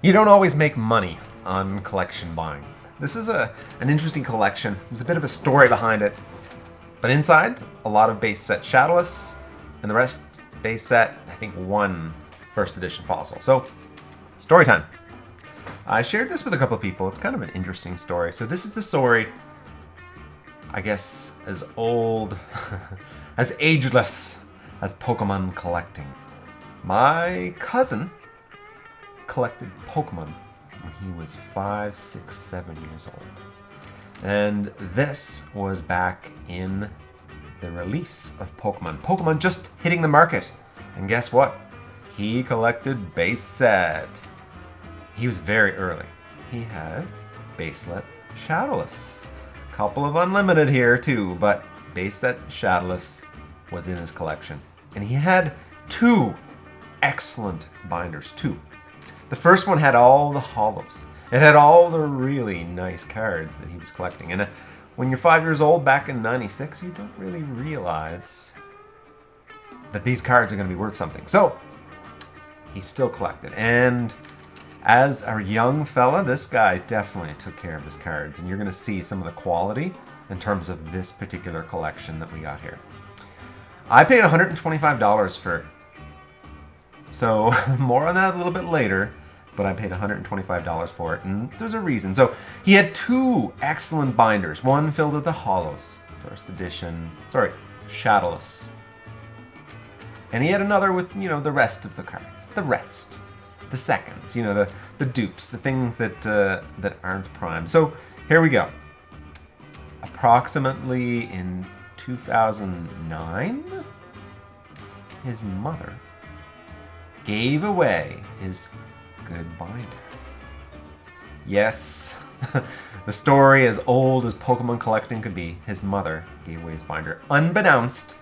You don't always make money on collection buying. This is an interesting collection. There's a bit of a story behind it. But inside, a lot of base set shadowless, and the rest base set, I think, one first edition fossil. So, story time. I shared this with a couple of people. It's kind of an interesting story. So this is the story, I guess, as old, as ageless as Pokemon collecting. My cousin collected Pokemon when he was 5, 6, 7 years old. And this was back in the release of Pokemon. Pokemon just hitting the market. And guess what? He collected base set. He was very early. He had baselet shadowless. Couple of unlimited here too, but base set shadowless was in his collection. And he had 2 excellent binders, 2. The first one had all the holos. It had all the really nice cards that he was collecting. And when you're 5 years old back in 96, you don't really realize that these cards are going to be worth something. So he still collected. And as a young fella, this guy definitely took care of his cards. And you're going to see some of the quality in terms of this particular collection that we got here. I paid $125 for it. So more on that a little bit later, but I paid $125 for it, and there's a reason. So he had 2 excellent binders. One filled with the holos, first edition, shadowless. And he had another with, the rest of the cards. The seconds, the dupes, the things that aren't prime. So here we go. Approximately in 2009, his mother gave away his good binder. Yes, the story as old as Pokemon collecting could be. His mother gave away his binder, unbeknownst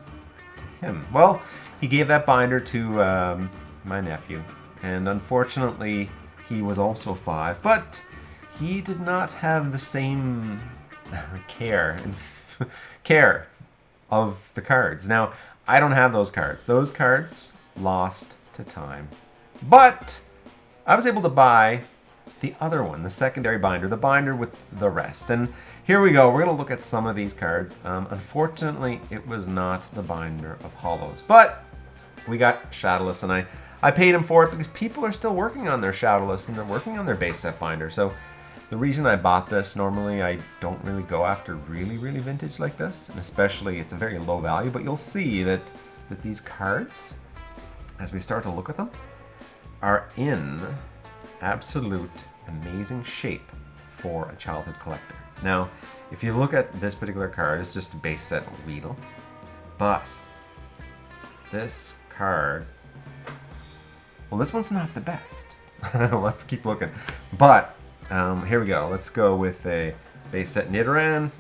to him. Well, he gave that binder to my nephew, and unfortunately, he was also 5, but he did not have the same care of the cards. Now, I don't have those cards. Those cards lost to time. But I was able to buy the other one, the secondary binder, the binder with the rest. And here we go. We're going to look at some of these cards. Unfortunately, it was not the binder of holos. But we got shadowless, and I paid him for it because people are still working on their shadowless, and they're working on their base set binder. So the reason I bought this, normally I don't really go after really, really vintage like this. And especially, it's a very low value. But you'll see that these cards, as we start to look at them, are in absolute amazing shape for a childhood collector. Now, if you look at this particular card, it's just a base set Weedle, but this card, well, this one's not the best. Let's keep looking. But here we go. Let's go with a base set Nidoran.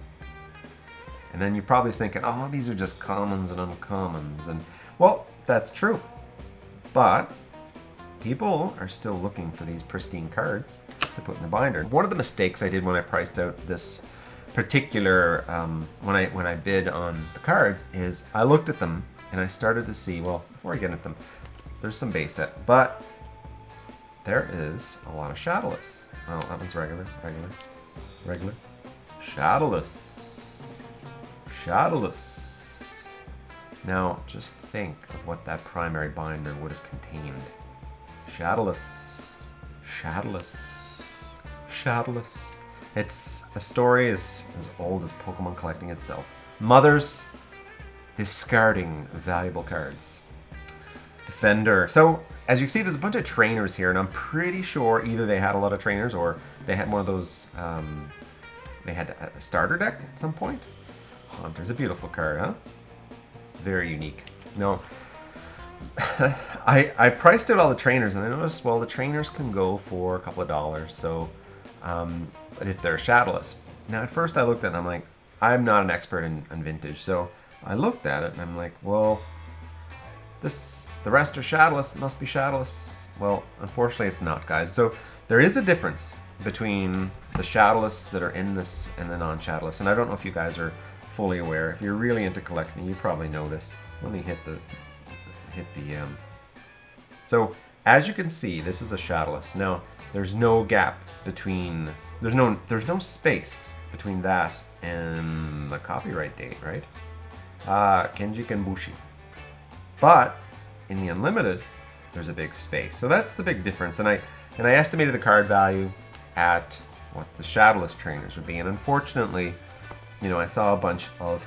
And then you're probably thinking, oh, these are just commons and uncommons. And, well, that's true. But people are still looking for these pristine cards to put in the binder. One of the mistakes I did when I priced out this particular, when I bid on the cards, is I looked at them and I started to see, well, before I get into them, there's some base set, but there is a lot of shadowless. Oh, that one's regular. Shadowless. Now, just think of what that primary binder would have contained. Shadowless. It's a story as old as Pokemon collecting itself. Mothers discarding valuable cards. Defender. So, as you can see, there's a bunch of trainers here, and I'm pretty sure either they had a lot of trainers or they had one of those, they had a starter deck at some point. Haunter's a beautiful card, huh? It's very unique. No, I priced out all the trainers, and I noticed, well, the trainers can go for a couple of dollars, so, but if they're shadowless. Now, at first I looked at it, and I'm like, I'm not an expert in vintage, so I looked at it, and I'm like, well, the rest are shadowless, must be shadowless. Well, unfortunately it's not, guys. So there is a difference between the shadowless that are in this and the non-shadowless, and I don't know if you guys are fully aware. If you're really into collecting, you probably know this. Let me hit the so As you can see, this is a shadowless. Now, there's no gap between, there's no space between that and the copyright date, right? Kenji Kenbushi. But in the unlimited, there's a big space. So that's the big difference. And I estimated the card value at what the shadowless trainers would be. And unfortunately, you know, I saw a bunch of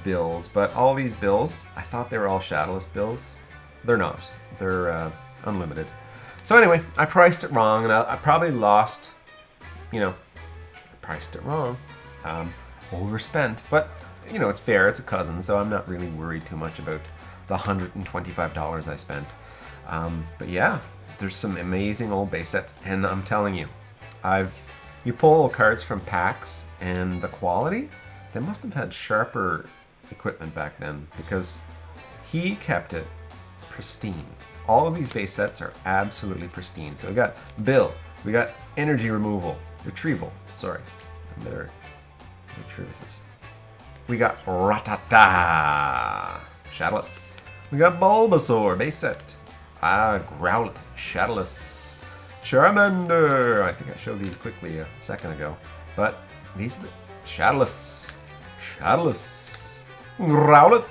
bills, but all these bills, I thought they were all shadowless bills. They're not. They're unlimited. So anyway, I priced it wrong, and I probably lost, you know, priced it wrong. Overspent, but you know, it's fair, it's a cousin, so I'm not really worried too much about the $125 I spent. But yeah, there's some amazing old base sets, and I'm telling you, you pull cards from packs, and the quality, they must have had sharper equipment back then, because he kept it pristine. All of these base sets are absolutely pristine. So we got Bill, we got energy retrieval, sorry, I better make sure this is. We got Ratata, shadowless. We got Bulbasaur, base set. Growlithe, shadowless. Charmander, I think I showed these quickly a second ago, but these are the shadowless. Growlithe,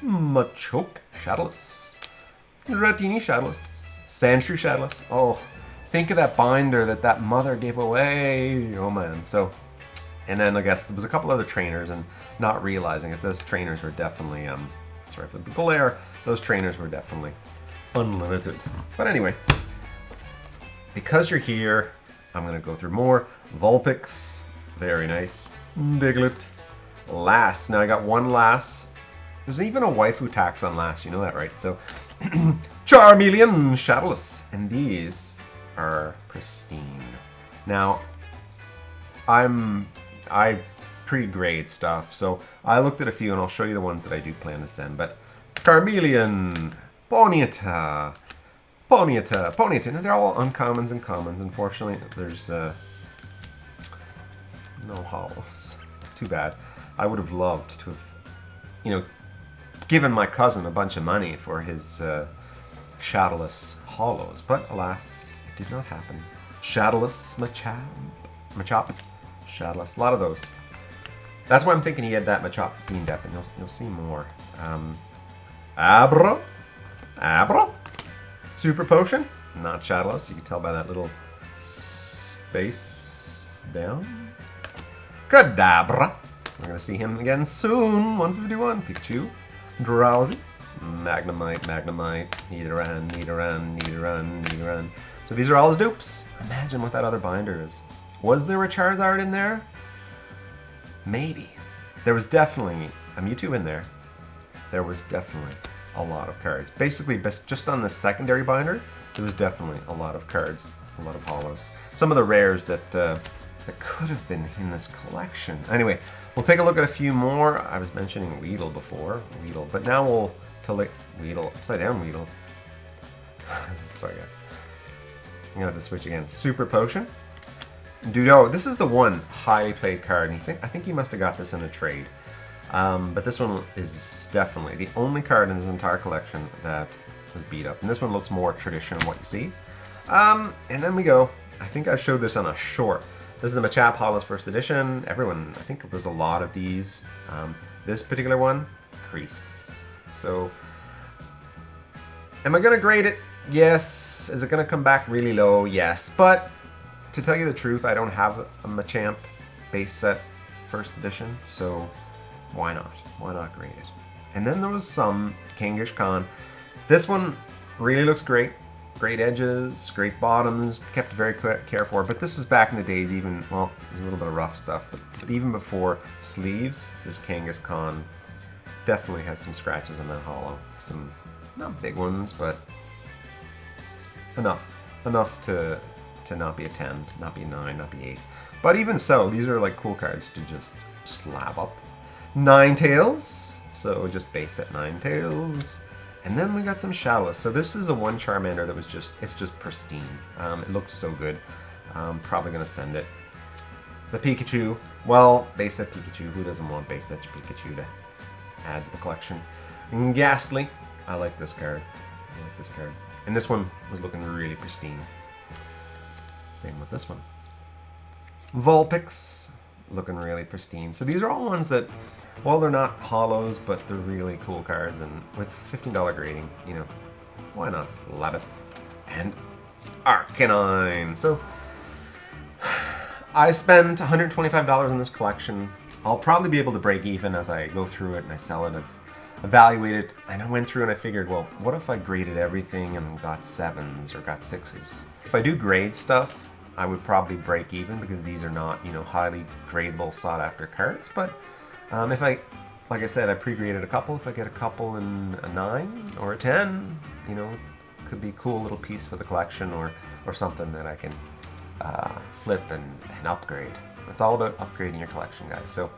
Machoke, shadowless. Ratini, shadowless. Sandshrew, shadowless. Oh, think of that binder that mother gave away. Oh man. So, and then I guess there was a couple other trainers, and not realizing it, those trainers were definitely, sorry for the glare, those trainers were definitely unlimited. But anyway, because you're here, I'm going to go through more. Vulpix, very nice. Diglett, Lass. Now I got one Lass. There's even a waifu tax on Lass, you know that, right? So, Charmeleon, shadowless. And these are pristine. Now, I pre-grade stuff, so I looked at a few, and I'll show you the ones that I do plan to send. But Charmeleon, Ponyta. Now they're all uncommons and commons. Unfortunately, there's no hollows. It's too bad. I would have loved to have, you know, given my cousin a bunch of money for his shadowless hollows, but alas, it did not happen. Shadowless Machop, shadowless, a lot of those. That's why I'm thinking he had that Machop Fiend Dep, and you'll see more. Abra, Super Potion, not shadowless. You can tell by that little space down. Kadabra, we're gonna see him again soon. 151. Pikachu, Drowsy, Magnemite, Nidoran. So these are all his dupes. Imagine what that other binder is. Was there a Charizard in there? Maybe. There was definitely a Mewtwo in there. There was definitely a lot of cards. Basically, just on the secondary binder, there was definitely a lot of cards, a lot of holos. Some of the rares that could have been in this collection. Anyway, we'll take a look at a few more. I was mentioning Weedle before, but now we'll Weedle, upside down Weedle. Sorry guys. I'm gonna have to switch again. Super Potion. Dudo, this is the one highly played card, and I think he must have got this in a trade. But this one is definitely the only card in his entire collection that was beat up. And this one looks more traditional than what you see. And then we go, I think I showed this on a short. This is the Machop Hollows First Edition. Everyone, I think there's a lot of these. This particular one, Crease. So, am I gonna grade it? Yes. Is it gonna come back really low? Yes. But, to tell you the truth, I don't have a Machamp base set First Edition, so why not? Why not grade it? And then there was some Kangaskhan Khan. This one really looks great. Great edges, great bottoms, kept very care for. But this was back in the days even, well, there's a little bit of rough stuff, but even before sleeves, this Kangaskhan Khan definitely has some scratches in that hollow. Some, not big ones, but enough. Enough to not be a 10, not be a 9, not be 8. But even so, these are like cool cards to just slab up. Ninetales, so just base set Ninetales. And then we got some shadowless. So this is the one Charmander that was it's just pristine. It looked so good. Probably gonna send it. The Pikachu, well, base set Pikachu. Who doesn't want base set Pikachu to add to the collection? Ghastly, I like this card. And this one was looking really pristine. Same with this one. Vulpix, looking really pristine. So these are all ones that, well, they're not holos, but they're really cool cards. And with $15 grading, you know, why not slap it? And Arcanine. So I spent $125 in this collection. I'll probably be able to break even as I go through it and I sell it. I've evaluated it, and I went through and I figured, well, what if I graded everything and got 7s or got 6s? If I do grade stuff, I would probably break even because these are not, you know, highly gradable, sought-after cards. But if I, like I said, I pre-graded a couple. If I get a couple in a 9 or a 10, you know, could be a cool little piece for the collection or something that I can flip and upgrade. It's all about upgrading your collection, guys. So,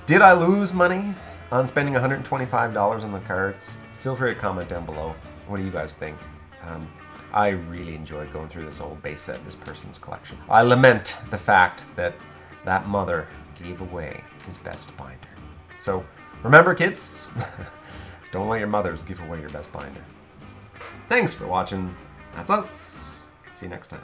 did I lose money on spending $125 on the cards? Feel free to comment down below. What do you guys think? I really enjoyed going through this old base set, this person's collection. I lament the fact that that mother gave away his best binder. So remember, kids, don't let your mothers give away your best binder. Thanks for watching. That's us. See you next time.